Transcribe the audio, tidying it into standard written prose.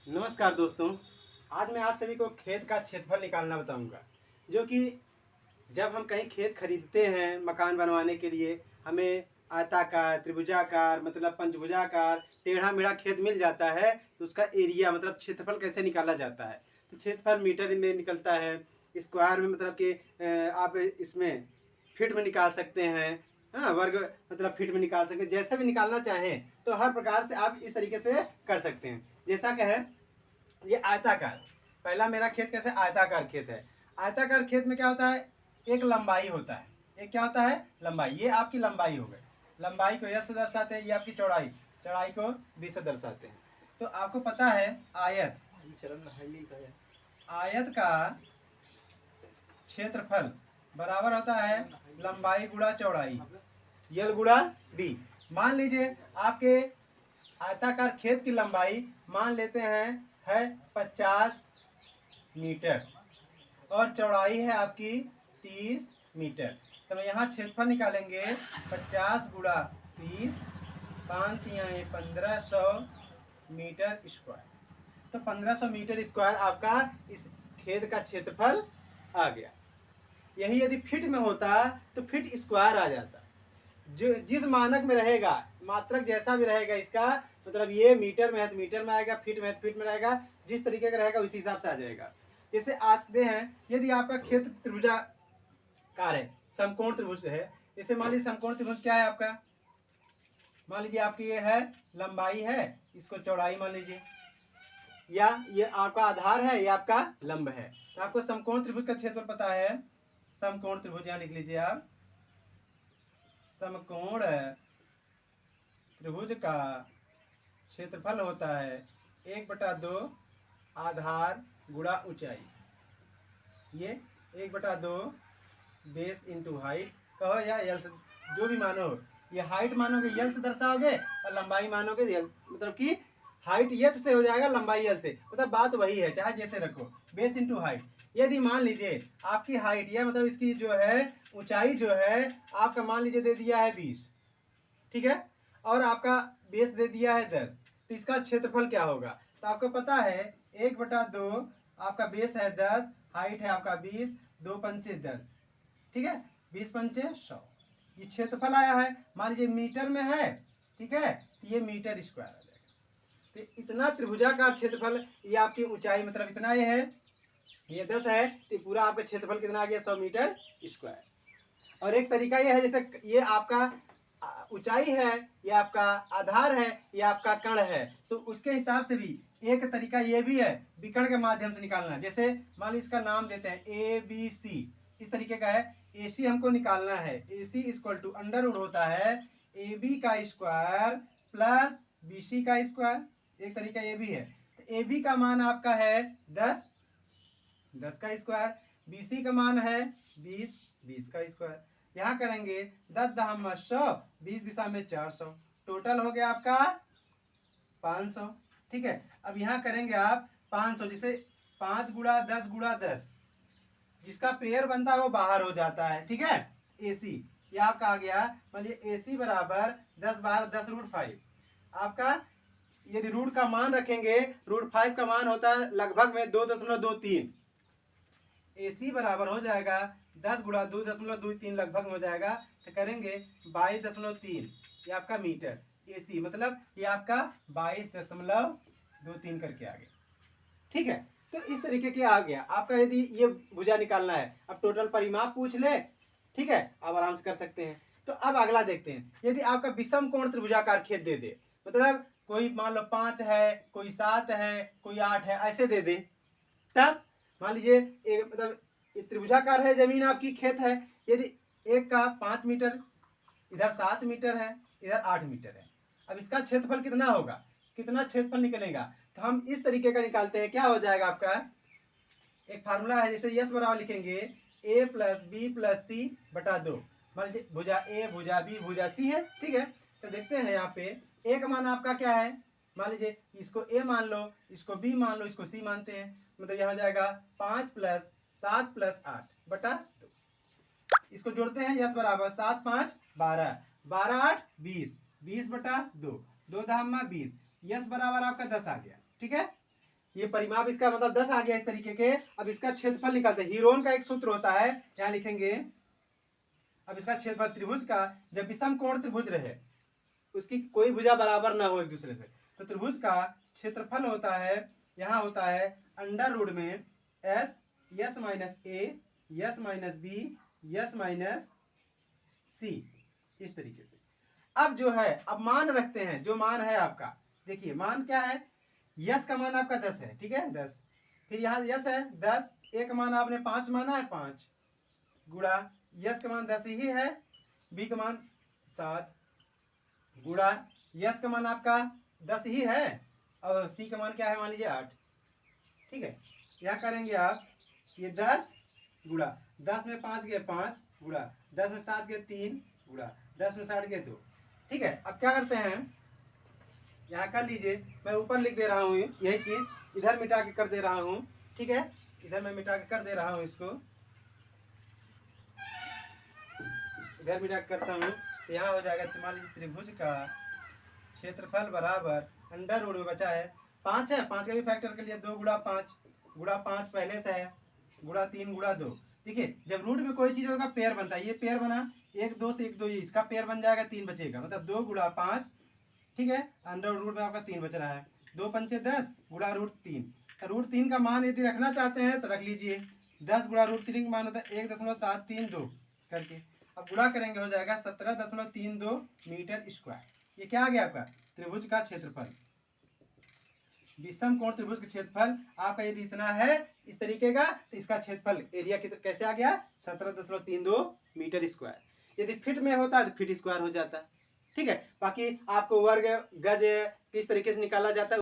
नमस्कार दोस्तों। आज मैं आप सभी को खेत का क्षेत्रफल निकालना बताऊंगा। जो कि जब हम कहीं खेत खरीदते हैं मकान बनवाने के लिए, हमें आयताकार, त्रिभुजाकार, मतलब पंचभुजाकार, टेढ़ा मेढ़ा खेत मिल जाता है, तो उसका एरिया मतलब क्षेत्रफल कैसे निकाला जाता है। तो क्षेत्रफल मीटर में निकलता है, स्क्वायर में मतलब कि आप इसमें फीट में निकाल सकते हैं। हाँ, वर्ग मतलब फीट में निकाल सकते हैं। जैसे भी निकालना चाहें तो हर प्रकार से आप इस तरीके से कर सकते हैं। जैसा कि है ये आयताकार, पहला मेरा खेत कैसे आयताकार खेत है। आयताकार खेत में क्या होता है, एक लंबाई होता है। एक क्या होता है, लंबाई। ये आपकी लंबाई हो गई। लंबाई को एस से दर्शाते हैं, ये आपकी चौड़ाई, चौड़ाई को बी से दर्शाते हैं। तो आपको पता है आयत, आयत का क्षेत्रफल बराबर होता है लंबाई गुणा चौड़ाई, यल गुणा बी। मान लीजिए आपके आयताकार खेत की लंबाई मान लेते हैं है 50 मीटर और चौड़ाई है आपकी 30 मीटर। तो हम यहाँ क्षेत्रफल निकालेंगे 50 गुणा 30, 5 तिया 1500 मीटर स्क्वायर। तो 1500 मीटर स्क्वायर आपका इस खेत का क्षेत्रफल आ गया। यही यदि फीट में होता तो फीट स्क्वायर आ जाता। जो जिस मानक में रहेगा, मात्रक जैसा भी रहेगा इसका, मतलब ये मीटर में है तो मीटर में आएगा, फीट में है तो फीट में रहेगा, जिस तरीके का रहेगा उसी हिसाब से आ जाएगा। जैसे आते हैं, यदि आपका खेत त्रिभुजाकार है, समकोण त्रिभुज है। जैसे मान लीजिए समकोण त्रिभुज क्या है आपका, मान लीजिए आपकी ये है लंबाई है, इसको चौड़ाई मान लीजिए, या ये आपका आधार है, ये आपका लंब है। तो आपको समकोण त्रिभुज का क्षेत्रफल पता है। समकोण त्रिभुज यहाँ लिख लीजिए आप, समकोण त्रिभुज का क्षेत्रफल होता है 1/2 आधार गुणा ऊंचाई। ये 1/2 बेस इंटू हाइट कहो या यल से, जो भी मानो। ये हाइट मानोगे यल से दर्शाओगे और लंबाई मानोगे यल, मतलब कि हाइट एच से हो जाएगा, लंबाई यल से, मतलब बात वही है, चाहे जैसे रखो। बेस इंटू हाइट, यदि मान लीजिए आपकी हाइट या मतलब इसकी जो है ऊंचाई जो है आपका मान लीजिए दे दिया है 20, ठीक है, और आपका बेस दे दिया है 10, तो इसका क्षेत्रफल क्या होगा। तो आपको पता है 1/2, आपका बेस है 10, हाइट है आपका 20, 2 पंचे 10, ठीक है, 20 पंचे 100, ये क्षेत्रफल आया है। मान लीजिए मीटर में है, ठीक है, तो ये मीटर स्क्वायर आ जाएगा। तो इतना त्रिभुजाकार क्षेत्रफल, ये आपकी ऊंचाई मतलब इतना ये है, ये 10 है, तो पूरा आपका क्षेत्रफल कितना आ गया, 100 मीटर स्क्वायर। और एक तरीका ये है, जैसे ये आपका ऊंचाई है, ये आपका आधार है, ये आपका कण है, तो उसके हिसाब से भी एक तरीका ये भी है विकर्ण के माध्यम से निकालना। जैसे मान ली इसका नाम देते हैं ए बी सी, इस तरीके का है। ए सी हमको निकालना है, ए सी इक्वल टू अंडर रूट होता है ए बी का स्क्वायर प्लस बी सी का स्क्वायर। एक तरीका ये भी है। तो ए बी का मान आपका है 10, 10 का स्क्वायर, बी सी का मान है 20, 20 का स्क्वायर। यहाँ करेंगे 10 दहम 100, 20 दिशा में 400, टोटल हो गया आपका 500, ठीक है। अब यहाँ करेंगे आप 500, जिसे 5 गुणा 10 गुणा 10, जिसका पेयर बनता है वो बाहर हो जाता है, ठीक है। AC ये आपका आ गया, मान लीजिए AC बराबर 10 बार 10 रूट 5। आपका यदि रूट का मान रखेंगे, रूट 5 का मान होता है लगभग में 2.23। AC बराबर हो जाएगा 10 गुणा 2.23, लगभग में हो जाएगा। तो करेंगे 22.3, ये आपका मीटर। AC मतलब ये आपका 22.23 करके आ गया, ठीक है। तो इस तरीके के आ गया आपका। यदि ये भुजा निकालना है, अब टोटल परिमाप पूछ ले, ठीक है, आप आराम से कर सकते हैं। तो अब अगला देखते हैं, यदि आपका विषम कोण त्रिभुजाकार खेत दे दे, मतलब कोई मान लो 5 है, कोई 7 है, कोई 8 है, ऐसे दे दे, तब मान लीजिए मतलब त्रिभुजाकार है जमीन आपकी, खेत है। यदि एक का 5 मीटर, इधर 7 मीटर है, इधर 8 मीटर है, अब इसका क्षेत्रफल कितना होगा, कितना क्षेत्रफल निकलेगा। तो हम इस तरीके का निकालते हैं। क्या हो जाएगा आपका, एक फार्मूला है, जैसे यस बराबर लिखेंगे a प्लस बी प्लस सी बटा 2। मान लीजिए भुजा ए भुजा बी भुजा सी है, ठीक है। तो देखते हैं यहाँ पे ए का मान आपका क्या है, मान लीजिए इसको ए मान लो, इसको बी मान लो, इसको सी मानते हैं, मतलब यहाँ जाएगा 5 प्लस 7 प्लस 8 बटा 2। इसको जोड़ते हैं, यस बराबर 7 5 12, 12 8 20, 20 बटा 2, 2 दहम 20, यस बराबर आपका 10 आ गया, ठीक है। ये परिमाप इसका मतलब 10 आ गया इस तरीके के। अब इसका क्षेत्रफल निकालते हैं। हीरोन का एक सूत्र होता है, क्या लिखेंगे, अब इसका क्षेत्रफल त्रिभुज का, जब विषम कोण त्रिभुज रहे, उसकी कोई भुजा बराबर ना हो एक दूसरे से, तो त्रिभुज का क्षेत्रफल होता है, यहाँ होता है अंडर रूट में S minus A S minus B S minus C, इस तरीके से। अब जो है, अब मान रखते हैं, जो मान है आपका, देखिए मान क्या है, यस का मान आपका 10 है, ठीक है 10, फिर यहाँ यस है 10, ए का मान आपने 5 माना है, 5 गुणा यस का मान 10 ही है, बी का मान 7 गुणा यस का मान आपका 10 ही है, और सी का मान क्या है, मान लीजिए 8, ठीक है। क्या करेंगे आप, ये 10 गुणा 10 में 5 गए 5 गुणा 10 में 7 गए 3 गुणा 10 में 60 गए 2, ठीक है। अब क्या करते हैं, यहाँ कर लीजिए, मैं ऊपर लिख दे रहा हूँ यही चीज, इधर मिटा के कर दे रहा हूँ, ठीक है, इधर मैं मिटा के कर दे रहा हूँ, इसको इधर मिटा के करता हूँ, तो यहाँ हो जाएगा, मान लीजिए त्रिभुज का क्षेत्रफल बराबर अंडर रूट में बचा है 5 है, 5 का भी फैक्टर कर लिया, 2 गुणा 5 पहले से है, गुणा 3 गुणा 2। देखिए जब रूट में कोई चीज होगा पेयर बनता है, ये पेयर बना 1 2 से 1 2, इसका पेयर बन जाएगा 3 बचेगा, मतलब 2 गुणा 5, ठीक है, अंडर रूट में आपका 3 बच रहा है, 2 पंचे 10 गुणा रूट 3, तो रूट 3 का मान यदि रखना चाहते हैं तो रख लीजिए, 10 गुणा रूट 3 का मान होता है 1.732 करके, अब गुणा करेंगे हो जाएगा 17.32 मीटर स्क्वायर। ये क्या आ गया आपका त्रिभुज का क्षेत्रफल, विषम कोण त्रिभुज का क्षेत्रफल आपका यदि इतना है इस तरीके का, तो इसका क्षेत्रफल एरिया कैसे आ गया 17.32 मीटर स्क्वायर। यदि फीट में होता है तो फीट स्क्वायर हो जाता है, ठीक है। बाकी आपको वर्ग गज किस तरीके से निकाला जाता है